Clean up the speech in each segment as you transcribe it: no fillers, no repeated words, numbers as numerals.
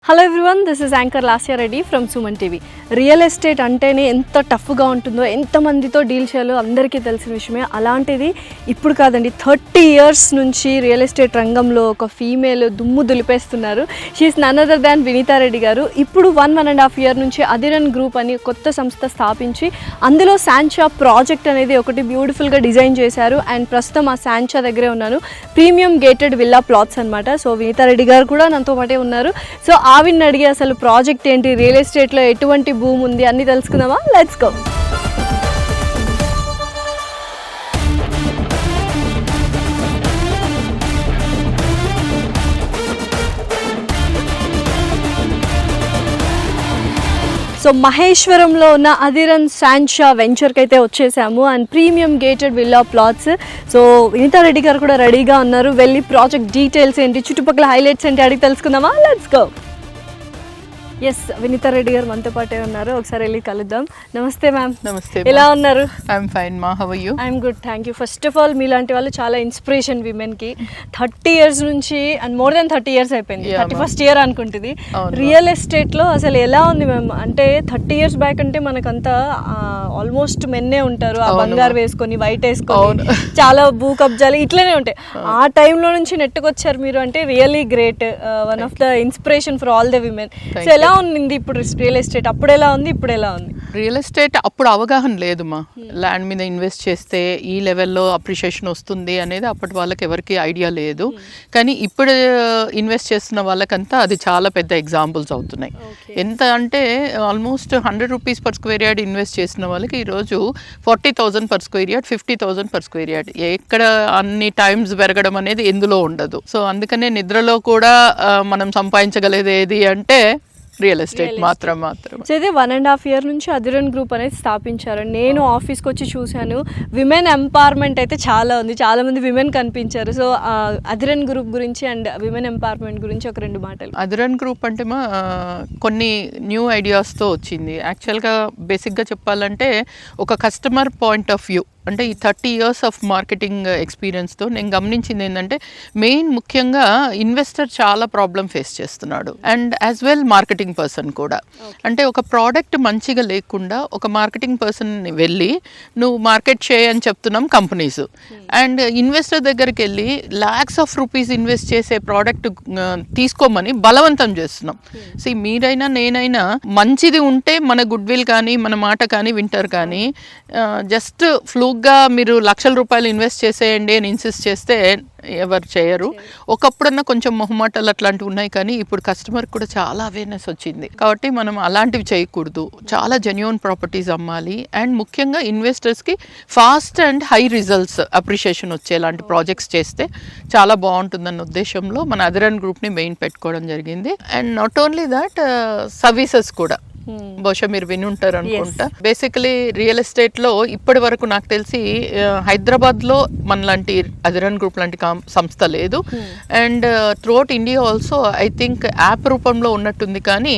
Hello everyone, this is anchor Lasya Reddy from Suman TV. Real estate అంటేనే ఎంత టఫ్గా ఉంటుందో, ఎంతమందితో డీల్ చేయాలో అందరికీ తెలిసిన విషయమే. అలాంటిది ఇప్పుడు కాదండి, 30 years నుంచి రియల్ ఎస్టేట్ రంగంలో ఒక ఫీమేల్ దుమ్ము దులిపేస్తున్నారు. She is none other than Vineetha Reddy garu. ఇప్పుడు 1.5 year నుంచి అధిరన్ గ్రూప్ అని కొత్త సంస్థ స్థాపించి అందులో శాంచా ప్రాజెక్ట్ అనేది ఒకటి బ్యూటిఫుల్గా డిజైన్ చేశారు. అండ్ ప్రస్తుతం ఆ శాంచా దగ్గరే ఉన్నాను. ప్రీమియం గేటెడ్ విల్లా ప్లాట్స్ అనమాట. సో వినీతా రెడ్డి గారు కూడా నాతో పాటే ఉన్నారు. సో ఆవిని అడిగి అసలు ప్రాజెక్ట్ ఏంటి, రియల్ ఎస్టేట్లో ఎటువంటి భూమి ఉంది అన్నీ తెలుసుకుందామా? Let's go. సో మహేశ్వరంలో ఉన్న అధిరన్ శాంచా వెంచర్కి అయితే వచ్చేసాము. And premium gated villa plots. So Vineeta Reddy గారు కూడా రెడీగా ఉన్నారు. వెళ్ళి ప్రాజెక్ట్ డీటెయిల్స్ ఏంటి, చుట్టుపక్కల హైలైట్స్ ఏంటి అడిగి తెలుసుకుందామా? Let's go. Yes, Vineetha Reddy గారు మనతో పాటే ఉన్నారు. ఒకసారి వెళ్ళి కలుద్దాం. నమస్తే మ్యామ్. నమస్తే. ఎలా ఉన్నారు? ఐఎమ్ ఫైన్ మా, how are you? I'm good, thank you. First of all మీలాంటి వాళ్ళు చాలా ఇన్స్పిరేషన్ విమెన్కి. 30 years నుంచి అండ్ మోర్ దెన్ 30 years అయిపోయింది. 31st year అనుకుంటుంది. రియల్ ఎస్టేట్లో అసలు ఎలా ఉంది మ్యామ్? అంటే 30 years బ్యాక్ అంటే మనకంతా ఆల్మోస్ట్ మెన్నే ఉంటారు, ఆ బంగారు వేసుకొని వైట్ వేసుకొని చాలా భూ కబ్జాలు ఇట్లనే ఉంటాయి. ఆ టైంలో నుంచి నెట్టుకొచ్చారు మీరు అంటే really great. One of the inspiration for all the women. So ఎలా ఉంది ఇప్పుడు రియల్ ఎస్టేట్? అప్పుడు ఎలా ఉంది, ఇప్పుడు ఎలా ఉంది? రియల్ ఎస్టేట్ అప్పుడు అవగాహన లేదు మా. ల్యాండ్ మీద ఇన్వెస్ట్ చేస్తే ఈ లెవెల్లో అప్రిషియేషన్ వస్తుంది అనేది అప్పటి వాళ్ళకి ఎవరికి ఐడియా లేదు. కానీ ఇప్పుడు ఇన్వెస్ట్ చేస్తున్న వాళ్ళకంతా అది చాలా పెద్ద ఎగ్జాంపుల్స్ అవుతున్నాయి. ఎంత అంటే almost 100 rupees per square yard invest చేసిన వాళ్ళకి ఈరోజు 40,000 per square yard, 50,000 per square yard. ఎక్కడ అన్ని టైమ్స్ పెరగడం అనేది ఎందులో ఉండదు. సో అందుకనే నిద్రలో కూడా మనం సంపాదించగలిగేది ఏది అంటే రియల్ ఎస్టేట్ మాత్రం. సో ఇది 1.5 year నుంచి అధిరన్ గ్రూప్ అనేది స్థాపించారు. నేను ఆఫీస్కి వచ్చి చూశాను, విమెన్ ఎంపవర్మెంట్ అయితే చాలా ఉంది, చాలా మంది విమెన్ కనిపించారు. సో అధిరన్ గ్రూప్ గురించి అండ్ విమెన్ ఎంపవర్మెంట్ గురించి ఒక 2 మాటలు. అధిరన్ గ్రూప్ అంటే కొన్ని న్యూ ఐడియాస్తో వచ్చింది. యాక్చువల్గా బేసిక్గా చెప్పాలంటే ఒక కస్టమర్ పాయింట్ ఆఫ్ వ్యూ అంటే ఈ 30 years ఆఫ్ మార్కెటింగ్ ఎక్స్పీరియన్స్తో నేను గమనించింది ఏంటంటే మెయిన్ ముఖ్యంగా ఇన్వెస్టర్ చాలా ప్రాబ్లం ఫేస్ చేస్తున్నాడు. And as well marketing person కూడా. అంటే ఒక ప్రోడక్ట్ మంచిగా లేకుండా ఒక మార్కెటింగ్ పర్సన్ని వెళ్ళి నువ్వు మార్కెట్ చేయని చెప్తున్నాం కంపెనీస్. అండ్ ఇన్వెస్టర్ దగ్గరికి వెళ్ళి lakhs of rupees ఇన్వెస్ట్ చేసే ప్రోడక్ట్ తీసుకోమని బలవంతం చేస్తున్నాం. సో మీరైనా నేనైనా మంచిది ఉంటే మన గుడ్ విల్ కానీ మన మాట కానీ వింటారు. కానీ జస్ట్ ఫ్లూక్గా మీరు లక్షల రూపాయలు ఇన్వెస్ట్ చేసేయండి అని ఇన్సిస్ట్ చేస్తే ఎవరు చేయరు. ఒకప్పుడన్నా కొంచెం మొహమాటాలు అట్లాంటివి ఉన్నాయి, కానీ ఇప్పుడు కస్టమర్ కూడా చాలా అవేర్నెస్ వచ్చింది. కాబట్టి మనం అలాంటివి చేయకూడదు, చాలా జెన్యూన్ ప్రాపర్టీస్ అమ్మాలి. అండ్ ముఖ్యంగా ఇన్వెస్టర్స్కి fast and high results appreciation వచ్చేలాంటి ప్రాజెక్ట్స్ చేస్తే చాలా బాగుంటుందన్న ఉద్దేశంలో మన అధిరన్ గ్రూప్ని మెయిన్ పెట్టుకోవడం జరిగింది. And not only that, services కూడా బహుశా మీరు విని ఉంటారు అనుకుంటా. బేసికలీ రియల్ ఎస్టేట్లో ఇప్పటి వరకు నాకు తెలిసి హైదరాబాద్లో మనలాంటి అధిరన్ గ్రూప్ లాంటి సంస్థ లేదు. And throughout India also I think app రూపంలో ఉన్నట్టుంది, కానీ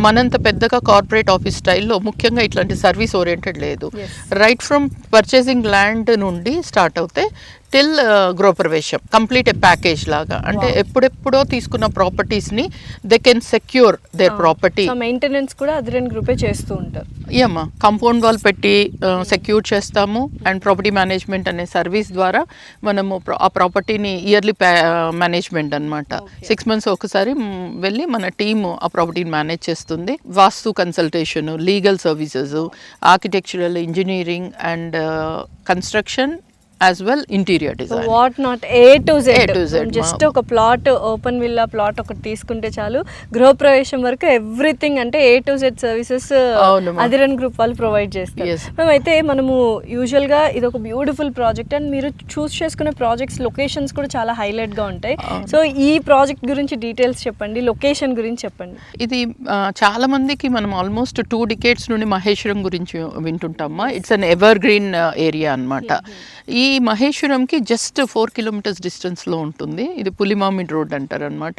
మనంత పెద్దగా కార్పొరేట్ ఆఫీస్ స్టైల్లో ముఖ్యంగా ఇట్లాంటి సర్వీస్ ఓరియంటెడ్ లేదు. రైట్ ఫ్రమ్ పర్చేసింగ్ ల్యాండ్ నుండి స్టార్ట్ అవుతే టిల్ గృహప్రవేశం కంప్లీట్ ప్యాకేజ్ లాగా. అంటే ఎప్పుడెప్పుడో తీసుకున్న ప్రాపర్టీస్ని they can secure their property. Maintenance కూడా అధిరన్ గ్రూపే చేస్తూ ఉంటారు. ఏమా కాంపౌండ్ వాల్ పెట్టి సెక్యూర్ చేస్తాము. అండ్ ప్రాపర్టీ మేనేజ్మెంట్ అనే సర్వీస్ ద్వారా మనము ఆ ప్రాపర్టీని ఇయర్లీ మేనేజ్మెంట్ అనమాట. 6 months ఒకసారి వెళ్ళి మన టీము ఆ ప్రాపర్టీని మేనేజ్ చేస్తుంది. Vastu consultation, legal services, architectural, engineering and construction as well interior design. What not A to Z. Just ఒక ప్లాట్, ఓపెన్ విల్లా ప్లాట్ ఒకటి తీసుకుంటే చాలు, గృహప్రవేశం వరకు ఎవ్రీథింగ్ అంటే A to Z services Adhiran group వాళ్ళు ప్రొవైడ్ చేస్తారు. మేమైతే మనము యూజువల్గా ఇది ఒక బ్యూటిఫుల్ ప్రాజెక్ట్ అండ్ మీరు చూస్ చేసుకునే ప్రాజెక్ట్స్ లొకేషన్స్ కూడా చాలా హైలైట్గా ఉంటాయి. సో ఈ ప్రాజెక్ట్ గురించి డీటెయిల్స్ చెప్పండి, లొకేషన్ గురించి చెప్పండి. ఇది చాలా మందికి మనం ఆల్మోస్ట్ 2 decades నుండి మహేశ్వరం గురించి వింటుంటామా. It's an evergreen area అనమాట. ఈ ఈ మహేశ్వరంకి జస్ట్ 4 కిలోమీటర్స్ డిస్టెన్స్లో ఉంటుంది. ఇది పులిమామిడ్ రోడ్ అంటారు అనమాట.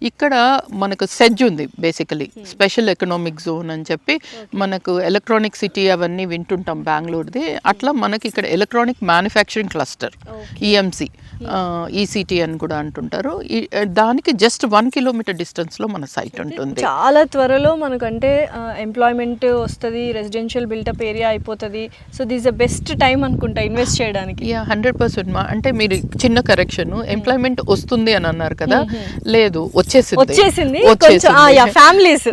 ఇక్కడ మనకు సెజ్ ఉంది బేసికలీ, స్పెషల్ ఎకనామిక్ జోన్ అని చెప్పి. మనకు ఎలక్ట్రానిక్ సిటీ అవన్నీ వింటుంటాం బెంగళూరుది, అట్లా మనకి ఇక్కడ electronic manufacturing cluster, EMC, ECT అని కూడా అంటుంటారు. దానికి జస్ట్ 1 కిలోమీటర్ డిస్టెన్స్లో మన సైట్ ఉంటుంది. చాలా త్వరలో మనకంటే ఎంప్లాయ్మెంట్ వస్తుంది, రెసిడెన్షియల్ బిల్టప్ ఏరియా అయిపోతుంది. So this the best time అనుకుంటా ఇన్వెస్ట్ చేయడానికి. 100% మా. అంటే మీరు చిన్న కరెక్షన్, ఎంప్లాయ్మెంట్ వస్తుంది అని అన్నారు కదా, లేదు వచ్చేసింది. ఫ్యామిలీస్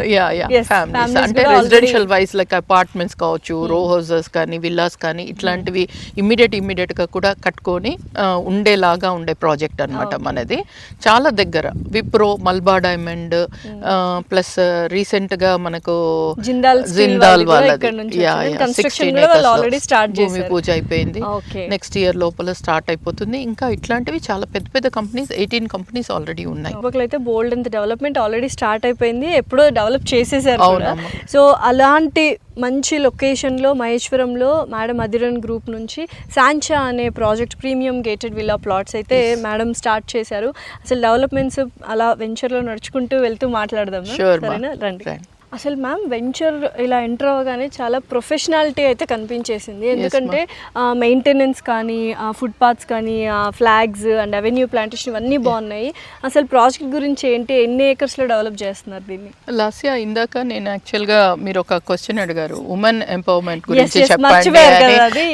అంటే రెసిడెన్షియల్ వైజ్ లైక్ అపార్ట్మెంట్స్ కావచ్చు, రో హౌసెస్ కానీ, విల్లాస్ కానీ, ఇట్లాంటివి ఇమ్మీడియట్ గా కూడా కట్టుకొని ఉండేలాగా ఉండే ప్రాజెక్ట్ అన్నమాట మనది. చాలా దగ్గర విప్రో, మల్బా డైమండ్, ప్లస్ రీసెంట్ గా మనకు జిందాల్ వాళ్ళది భూమి పూజ అయిపోయింది. నెక్స్ట్ ఇయర్ లోపల స్టార్ట్ అయిపోతుంది. ఇంకా ఇట్లాంటివి చాలా పెద్ద పెద్ద కంపెనీస్, 18 కంపెనీస్ ఆల్రెడీ ఉన్నాయి. అయితే బోల్డ్ అంత డెవలప్మెంట్ ఆల్రెడీ స్టార్ట్ అయిపోయింది, ఎప్పుడో డెవలప్ చేసేసారు. సో అలాంటి మంచి లొకేషన్లో మహేశ్వరంలో మేడం అధిరన్ గ్రూప్ నుంచి శాంచా అనే project, premium gated villa plots అయితే మేడం స్టార్ట్ చేశారు. అసలు డెవలప్మెంట్స్ అలా వెంచర్లో నడుచుకుంటూ వెళ్తూ మాట్లాడదాం. సరేనా, రండి. అసలు మ్యామ్ వెంచర్ ఇలా ఎంటర్ అవ్వగానే చాలా ప్రొఫెషనాలిటీ అయితే కనిపించేసింది. ఎందుకంటే మెయింటెనెన్స్ కానీ, ఫుట్పాత్స్ కానీ, ఫ్లాగ్స్ అండ్ అవెన్యూ ప్లాంటేషన్ ఇవన్నీ బాగున్నాయి. అసలు ప్రాజెక్ట్ గురించి ఏంటి, ఎన్ని ఏకర్స్లో డెవలప్ చేస్తున్నారు దీన్ని? లాస్యా, ఇందాక నేను యాక్చువల్గా మీరు ఒక క్వశ్చన్ అడిగారు, ఉమెన్ ఎంపవర్మెంట్ గురించి చెప్పండి అని.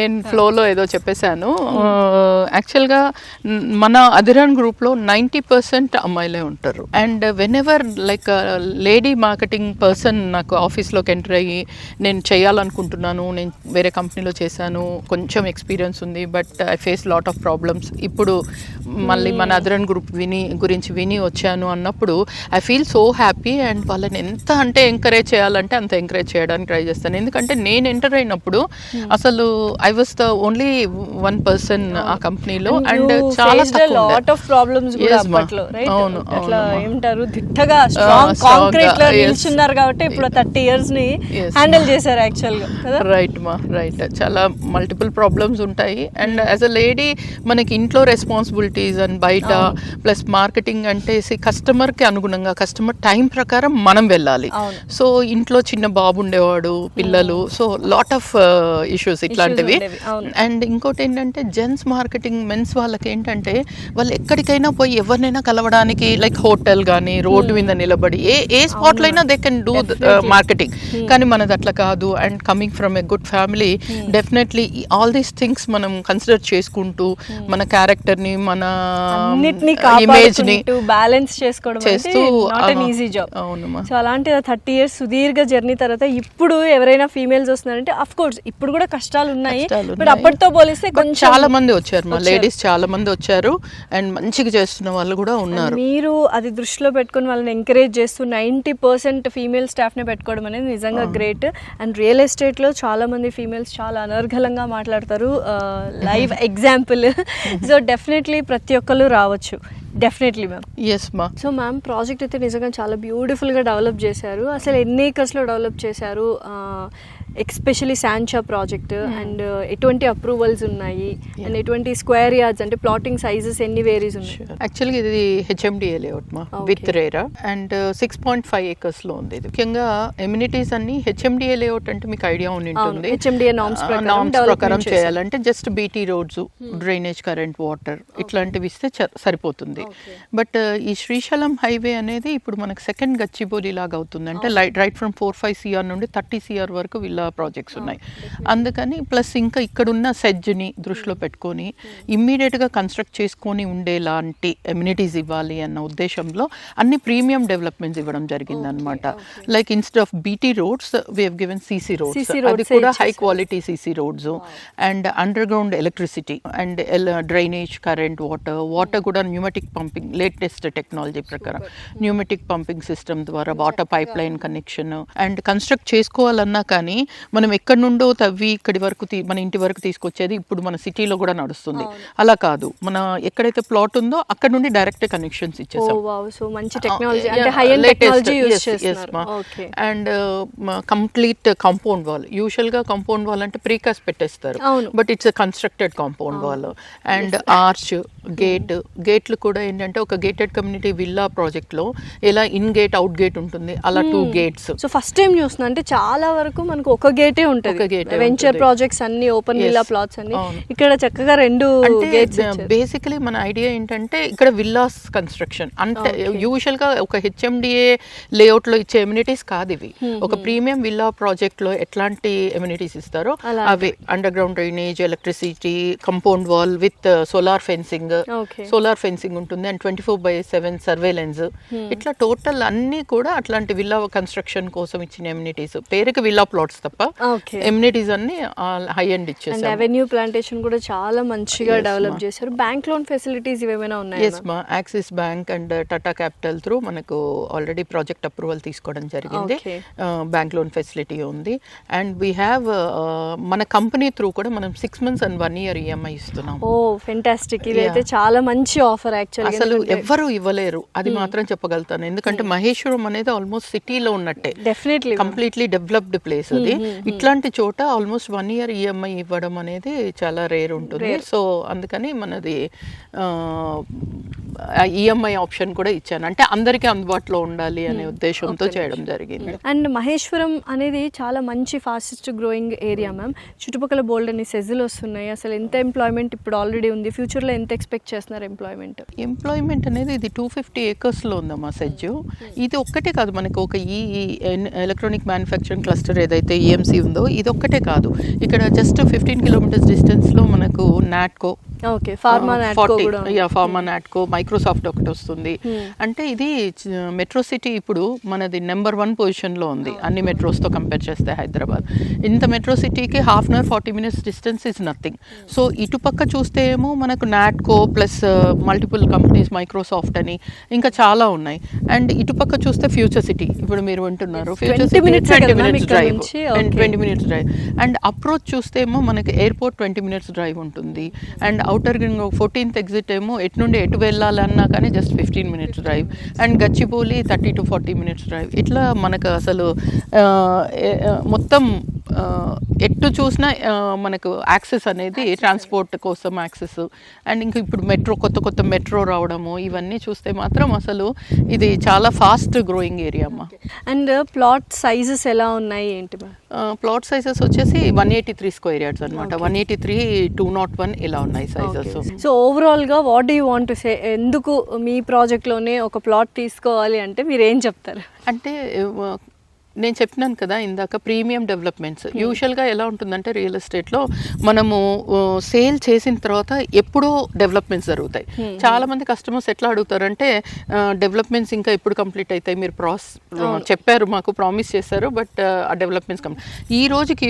నేను ఫ్లోలో ఏదో చెప్పేశాను. యాక్చువల్గా మన అధిరన్ గ్రూప్లో 90% అమ్మాయిలే ఉంటారు. And when ever like lady marketing person నాకు ఆఫీస్లోకి ఎంటర్ అయ్యి, నేను చేయాలనుకుంటున్నాను, నేను వేరే కంపెనీలో చేశాను, కొంచెం ఎక్స్పీరియన్స్ ఉంది, but I face lot of problems, ఇప్పుడు మళ్ళీ మన అధిరన్ గ్రూప్ గురించి విని వచ్చాను అన్నప్పుడు I feel so happy. And వాళ్ళని ఎంత అంటే ఎంకరేజ్ చేయాలంటే అంత ఎంకరేజ్ చేయడానికి ట్రై చేస్తాను. ఎందుకంటే నేను ఎంటర్ అయినప్పుడు అసలు I was the only 1 person ఆ కంపెనీలో. అండ్ చాలా లాట్ ఆఫ్ ప్రాబ్లమ్స్ కూడా అప్పట్లో, రైట్? అట్లా ఏమంటారు, దిట్టగా స్ట్రాంగ్ కాంక్రీట్ లో నిల్చున్నారు కాబట్టి ఇప్పుడు 30 years ని హ్యాండిల్ చేశారు యాక్చువల్ గా. రైట్ మా, రైట్. చాలా మల్టిపుల్ ప్రాబ్లమ్స్ ఉంటాయి. అండ్ యాజ్ అ లేడీ మనకి ఇంట్లో రెస్పాన్సిబిలిటీస్ అండ్ బయట ప్లస్ మార్కెటింగ్ అంటే కస్టమర్ కి అనుగుణంగా, కస్టమర్ టైం ప్రకారం మనం వెళ్ళాలి. సో ఇంట్లో చిన్న బాబు ఉండేవాడు, పిల్లలు, సో లాట్ ఆఫ్ ఇష్యూస్ ఇట్లాంటివి. అండ్ ఇంకోటి ఏంటంటే జెంట్స్ మార్కెటింగ్, మెన్స్ వాళ్ళకి ఏంటంటే వాళ్ళు ఎక్కడికైనా పోయి ఎవరినైనా కలవడానికి, లైక్ హోటల్ కానీ రోడ్డు మీద నిలబడి ఏ స్పాట్ లో అయినా దే కెన్ డూ మార్కెటింగ్. కానీ మనది అట్లా కాదు. And coming from a good family, definitely all these things మనం కన్సిడర్ చేసుకుంటూ మన క్యారెక్టర్ ని, మన ఇమేజ్ ని బ్యాలెన్స్ చేసుకోవడం చేస్తూ ఈజీ జాబ్. సో అలాంటి 30 years సుదీర్ఘ జర్నీ తర్వాత ఇప్పుడు ఎవరైనా ఫీమేల్స్ వస్తున్నారంటే, అఫ్ కోర్స్ ఇప్పుడు కూడా కష్టాలు ఉన్నాయి, బట్ అప్పటితో పోలిస్తే కొంచెం చాలా మంది వచ్చారు, మా లేడీస్ చాలా మంది వచ్చారు అండ్ మంచిగా చేస్తున్న వాళ్ళు కూడా ఉన్నారు. మీరు అది దృష్టిలో పెట్టుకుని వాళ్ళని ఎంకరేజ్ చేస్తూ 90% ఫీమేల్ స్టాఫ్ని పెట్టుకోవడం అనేది నిజంగా గ్రేట్. అండ్ రియల్ ఎస్టేట్లో చాలా మంది ఫీమేల్స్ చాలా అనర్గళంగా మాట్లాడతారు, లైవ్ ఎగ్జాంపుల్. సో డెఫినెట్లీ ప్రతి ఒక్కరు రావచ్చు. Definitely ma'am. ఎస్ మా. సో మ్యామ్ ప్రాజెక్ట్ అయితే నిజంగా చాలా బ్యూటిఫుల్గా డెవలప్ చేశారు. అసలు ఎన్ని ఏకర్స్లో డెవలప్ చేశారు, ఎస్పెషలీ శాంచా ప్రాజెక్ట్, అండ్ ఎటువంటి అప్రూవల్స్ ఉన్నాయి, అండ్ ఎటువంటి స్క్వేర్ యార్డ్స్ అంటే ప్లాటింగ్ సైజెస్ ఎన్ని వేరీస్ ఉన్నాయి? యాక్చువల్గా ఇది హెచ్ఎండిఏ లేఅవుట్ మా, విత్ రేరా, అండ్ 6.5 acres లో ఉంది. ఇది ముఖ్యంగా ఎమ్యూనిటీస్ అన్ని హెచ్ఎండిఏ లేఅవుట్ అంటే మీకు ఐడియా ఉంటుంది. హెచ్ఎండిఏ నామ్స్ ప్రకారం చేయాలంటే just BT roads, drainage, current, water ఇట్లాంటివి ఇస్తే సరిపోతుంది. బట్ ఈ శ్రీశైలం హైవే అనేది ఇప్పుడు మనకు సెకండ్ గచ్చిబౌలి లాగా అవుతుంది. అంటే రైట్ ఫ్రమ్ 4-5 CR నుండి 30 CR వరకు విల్లా ప్రాజెక్ట్స్ ఉన్నాయి. అందుకని ప్లస్ ఇంకా ఇక్కడున్న సెడ్జ్ని దృష్టిలో పెట్టుకొని ఇమ్మీడియట్గా కన్స్ట్రక్ట్ చేసుకొని ఉండేలాంటి ఎమ్యూనిటీస్ ఇవ్వాలి అన్న ఉద్దేశంలో అన్ని ప్రీమియం డెవలప్మెంట్స్ ఇవ్వడం జరిగింది అనమాట. Like instead of BT roads we have given CC roads, అది కూడా high quality CC roads, and under ground electricity, and drainage, current, water కూడా న్యూమెటిక్ పంపింగ్, లేటెస్ట్ టెక్నాలజీ ప్రకారం న్యూమెటిక్ పంపింగ్ సిస్టమ్ ద్వారా water pipe line connection. And construct చేసుకోవాలన్నా కానీ మనం ఎక్కడి నుండో తవ్వి ఇక్కడి వరకు మన ఇంటి వరకు తీసుకొచ్చేది ఇప్పుడు మన సిటీలో కూడా నడుస్తుంది. అలా కాదు, మన ఎక్కడైతే ప్లాట్ ఉందో అక్కడ నుండి డైరెక్ట్ కనెక్షన్స్ ఇచ్చేసాం. సో మంచి టెక్నాలజీ, అంటే హై ఎండ్ టెక్నాలజీ యూస్ చేస్తున్నారు. And complete compound wall. Usual గా కాంపౌండ్ వాల్ అంటే ప్రీకాస్ట్ పెట్టేస్తారు, but it's constructed compound wall. And arch, గేట్లు కూడా ఏంటంటే ఒక గేటెడ్ కమ్యూనిటీ విల్లా ప్రాజెక్ట్ లో ఎలా ఇన్ గేట్ అవుట్ గేట్ ఉంటుంది అలా 2 gates. సో ఫస్ట్ టైం చూస్తున్నా, అంటే చాలా వరకు మనకు ఒక గేటే ఉంటుంది. వెంచర్ ప్రాజెక్ట్స్ అన్ని, ఓపెన్ విల్లా ప్లాట్స్ అన్ని, ఇక్కడ చక్కగా 2 గేట్స్. బేసికలీ మన ఐడియా ఏంటంటే ఇక్కడ విల్లాస్ కన్స్ట్రక్షన్ అంటే యూజువల్ గా ఒక హెచ్ఎండిఏ లేఅవుట్ లో ఇచ్చే ఎమ్యూనిటీస్ కాదు ఇవి. ఒక ప్రీమియం విల్లా ప్రాజెక్ట్ లో ఎట్లాంటి ఎమ్యూనిటీస్ ఇస్తారో అవే, underground drainage, electricity, compound wall with solar fencing ఉంటుంది, అండ్ 24/7 సర్వేలెన్స్. ఇట్లా టోటల్ అన్ని కూడా అట్లాంటి విల్లా కన్స్ట్రక్షన్ కోసం ఇచ్చిన ఎమ్యూనిటీస్. పేరుకి విల్లా ప్లాట్స్ తప్ప ఎమ్యూనిటీస్ అన్ని హై ఎండ్ ఇచ్చేసారు. అవెన్యూ ప్లాంటేషన్ కూడా చాలా మంచిగా డెవలప్ చేశారు. బ్యాంక్ లోన్ ఫెసిలిటీస్ ఏమైనా ఉన్నాయా? ఎస్ మా, axis bank and Tata capital through మనకు ఆల్రెడీ ప్రాజెక్ట్ అప్రూవల్ తీసుకోవడం జరిగింది. బ్యాంక్ లోన్ ఫెసిలిటీ ఉంది. అండ్ వీ హ్యావ్ మన కంపెనీ త్రూ కూడా మనం 6 months and 1 year EMI ఇస్తున్నాం. ఓ ఫెంటాస్టిక్, ఇదైతే చాలా మంచి ఆఫర్. యాక్చువల్లీ అసలు ఎవ్వరు ఇవ్వలేరు, అది మాత్రం చెప్పగలుగుతాను. ఎందుకంటే మహేశ్వరం అనేది ఆల్మోస్ట్ సిటీలో ఉన్నట్టే, డెఫినెట్లీ కంప్లీట్లీ డెవలప్డ్ ప్లేస్ అది. ఇట్లాంటి చోట ఆల్మోస్ట్ 1 year EMI ఇవ్వడం అనేది చాలా రేర్ ఉంటుంది. సో అందుకని మనది ఈఎంఐ ఆప్షన్ కూడా ఇచ్చాను, అంటే అందరికీ అందుబాటులో ఉండాలి అనే ఉద్దేశంతో చేయడం జరిగింది. అండ్ మహేశ్వరం అనేది చాలా మంచి ఫాస్టెస్ట్ గ్రోయింగ్ ఏరియా మ్యామ్. చుట్టుపక్కల బోల్డ్ అని సెజ్లు వస్తున్నాయి. అసలు ఎంత ఎంప్లాయ్మెంట్ ఇప్పుడు ఆల్రెడీ ఉంది, ఫ్యూచర్లో ఎంత ఎక్స్పెక్ట్ చేస్తున్నారు ఎంప్లాయ్మెంట్ అనేది? ఇది 250 acres లో ఉందమ్మా సెజ్. ఇది ఒక్కటే కాదు, మనకు ఒక ఈ ఎలక్ట్రానిక్ మ్యానుఫ్యాక్చరింగ్ క్లస్టర్ ఏదైతే ఈఎంసీ ఉందో ఇది ఒక్కటే కాదు. ఇక్కడ జస్ట్ 15 kilometers డిస్టెన్స్లో మనకు నాట్కో, ఫార్మా నాట్కో, మైక్రోసాఫ్ట్ ఒకటి వస్తుంది. అంటే ఇది మెట్రో సిటీ ఇప్పుడు మనది నెంబర్ 1 పొజిషన్లో ఉంది అన్ని మెట్రోస్తో కంపేర్ చేస్తే హైదరాబాద్. ఇంత మెట్రో సిటీకి 1/2 hour 40 minutes distance is nothing. So ఇటుపక్క చూస్తే ఏమో మనకు Natco plus multiple companies, Microsoft అని ఇంకా చాలా ఉన్నాయి. అండ్ ఇటుపక్క చూస్తే ఫ్యూచర్ సిటీ, ఇప్పుడు మీరు వింటున్నారు future city 20 minutes drive and 20 minutes drive. And approach చూస్తే ఏమో మనకి ఎయిర్పోర్ట్ 20 minutes డ్రైవ్ ఉంటుంది. అండ్ అవుటర్ 14th exit ఏమో ఎటు నుండి ఎటు వెళ్ళాలన్నా కానీ just 15 minutes drive. And Gachibowli 30 to 40 minutes drive. ఇట్లా మనకు అసలు మొత్తం ఎటు చూసినా మనకు యాక్సెస్ అనేది ట్రాన్స్పోర్ట్ కోసం యాక్సెస్. అండ్ ఇంకా ఇప్పుడు కొత్త మెట్రో రావడము ఇవన్నీ చూస్తే మాత్రం అసలు ఇది చాలా ఫాస్ట్ గ్రోయింగ్ ఏరియా అమ్మా. అండ్ ప్లాట్ సైజెస్ ఎలా ఉన్నాయి ఏంటి? ప్లాట్ సైజెస్ వచ్చేసి 183 square yards అనమాట. 183, 201 ఇలా ఉన్నాయి సైజెస్. సో ఓవరాల్ గా what do you want to say, ఎందుకు మీ ప్రాజెక్ట్ లోనే ఒక ప్లాట్ తీసుకోవాలి అంటే మీరు ఏం చెప్తారు? అంటే నేను చెప్పినాను కదా ఇందాక, ప్రీమియం డెవలప్మెంట్స్ యూజువల్గా ఎలా ఉంటుందంటే రియల్ ఎస్టేట్లో మనము సేల్ చేసిన తర్వాత ఎప్పుడో డెవలప్మెంట్స్ జరుగుతాయి. చాలామంది కస్టమర్స్ ఎట్లా అడుగుతారంటే డెవలప్మెంట్స్ ఇంకా ఎప్పుడు కంప్లీట్ అవుతాయి, మీరు చెప్పారు మాకు ప్రామిస్ చేశారు, బట్ ఆ డెవలప్మెంట్స్ ఈ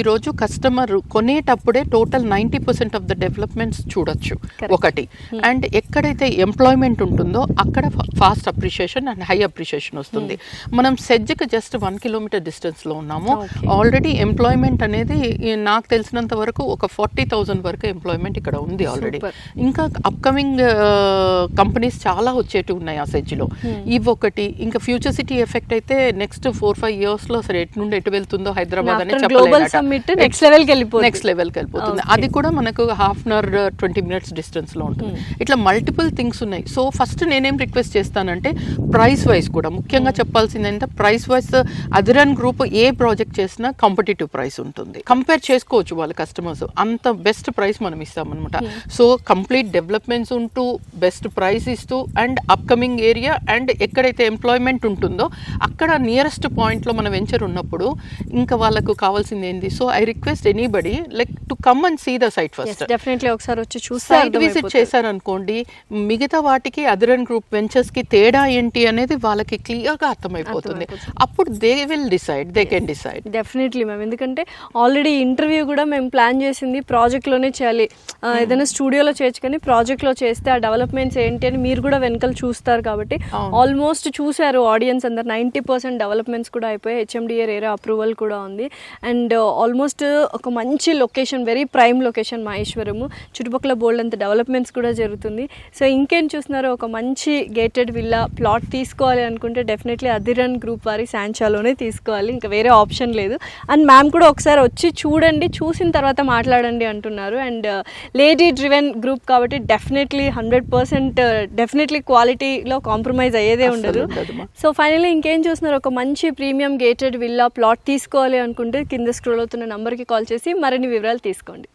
రోజు కస్టమర్ కొనేటప్పుడే టోటల్ 90% ఆఫ్ ద డెవలప్మెంట్స్ చూడొచ్చు ఒకటి. అండ్ ఎక్కడైతే ఎంప్లాయ్మెంట్ ఉంటుందో అక్కడ fast appreciation and high appreciation వస్తుంది. మనం సెజ్కి జస్ట్ 1 kilometer డిస్టెన్స్లో ఉన్నాము. ఆల్రెడీ ఎంప్లాయ్మెంట్ అనేది నాకు తెలిసినంత వరకు ఒక 40,000 వరకు ఎంప్లాయ్మెంట్ ఇక్కడ ఉంది ఆల్రెడీ. ఇంకా అప్కమింగ్ కంపెనీస్ చాలా వచ్చేటి ఉన్నాయి ఆ సెజ్లో. ఇవి ఒకటి. ఇంకా ఫ్యూచర్ సిటీ ఎఫెక్ట్ అయితే నెక్స్ట్ 4-5 yearsలో అసలు ఎటు నుండి ఎటు వెళ్తుందో హైదరాబాద్ అనేది చెప్పలేదు. నెక్స్ట్ లెవెల్కి వెళ్ళిపోతుంది. అది కూడా మనకు 1/2 hour 20 minutes డిస్టెన్స్లో ఉంటుంది. ఇట్లా మల్టిపుల్ థింగ్స్ ఉన్నాయి. సో ఫస్ట్ నేనేం రిక్వెస్ట్ చేస్తానంటే ప్రైస్ వైజ్ కూడా ముఖ్యంగా చెప్పాల్సింది ఏంటంటే ప్రైస్ వైజ్ అదిరన్ గ్రూప్ ఏ ప్రాజెక్ట్ చేసినా కాంపిటేటివ్ ప్రైస్ ఉంటుంది, కంపేర్ చేసుకోవచ్చు వాళ్ళ కస్టమర్స్. అంత బెస్ట్ ప్రైస్ మనం ఇస్తామన్నమాట. సో కంప్లీట్ డెవలప్మెంట్స్ ఉంటూ బెస్ట్ ప్రైస్ ఇస్తూ అండ్ అప్కమింగ్ ఏరియా అండ్ ఎక్కడైతే ఎంప్లాయ్మెంట్ ఉంటుందో అక్కడ నియరెస్ట్ పాయింట్లో మన వెంచర్ ఉన్నప్పుడు ఇంకా వాళ్ళకు కావాల్సింది ఏంది. So I request anybody like to come and see the site first. Definitely ఒకసారి వచ్చి చూసి సైట్ విజిట్ చేశారనుకోండి, మిగతా వాటికి అదిరన్ గ్రూప్ వెంచర్స్కి తేడా ఏంటి అనేది వాళ్ళకి క్లియర్గా అర్థమైపోతుంది. అప్పుడు they will decide, they can decide. Definitely ma'am, ఎందుకంటే ఆల్రెడీ ఇంటర్వ్యూ కూడా మేము ప్లాన్ చేసింది ప్రాజెక్ట్లోనే చేయాలి, ఏదైనా స్టూడియోలో చేయొచ్చు కానీ ప్రాజెక్ట్లో చేస్తే ఆ డెవలప్మెంట్స్ ఏంటి అని మీరు కూడా వెనకాల చూస్తారు కాబట్టి ఆల్మోస్ట్ చూశారు ఆడియన్స్ అందరు. 90% డెవలప్మెంట్స్ కూడా అయిపోయి హెచ్ఎండిఏ రేరా అప్రూవల్ కూడా ఉంది. అండ్ ఆల్మోస్ట్ ఒక మంచి location, very prime location Maheshwaram, చుట్టుపక్కల బోల్డ్ అంత డెవలప్మెంట్స్ కూడా జరుగుతుంది. సో ఇంకేం చూస్తున్నారు, ఒక మంచి గేటెడ్ విల్లా ప్లాట్ తీసుకోవాలి అనుకుంటే డెఫినెట్లీ అధిరన్ గ్రూప్ వారి శాంచాలోనే తీసుకోవాలి, ఇంకా వేరే ఆప్షన్ లేదు. అండ్ మ్యామ్ కూడా ఒకసారి వచ్చి చూడండి, చూసిన తర్వాత మాట్లాడండి అంటున్నారు. అండ్ లేడీ డ్రివెన్ గ్రూప్ కాబట్టి డెఫినెట్లీ 100% డెఫినెట్లీ క్వాలిటీలో కాంప్రమైజ్ అయ్యేదే ఉండదు. సో ఫైనల్లీ ఇంకేం చూస్తున్నారు, ఒక మంచి ప్రీమియం గేటెడ్ విల్లా ప్లాట్ తీసుకోవాలి అనుకుంటే కింద స్క్రోల్ అవుతున్న నంబర్కి కాల్ చేసి మరిన్ని వివరాలు తీసుకోండి.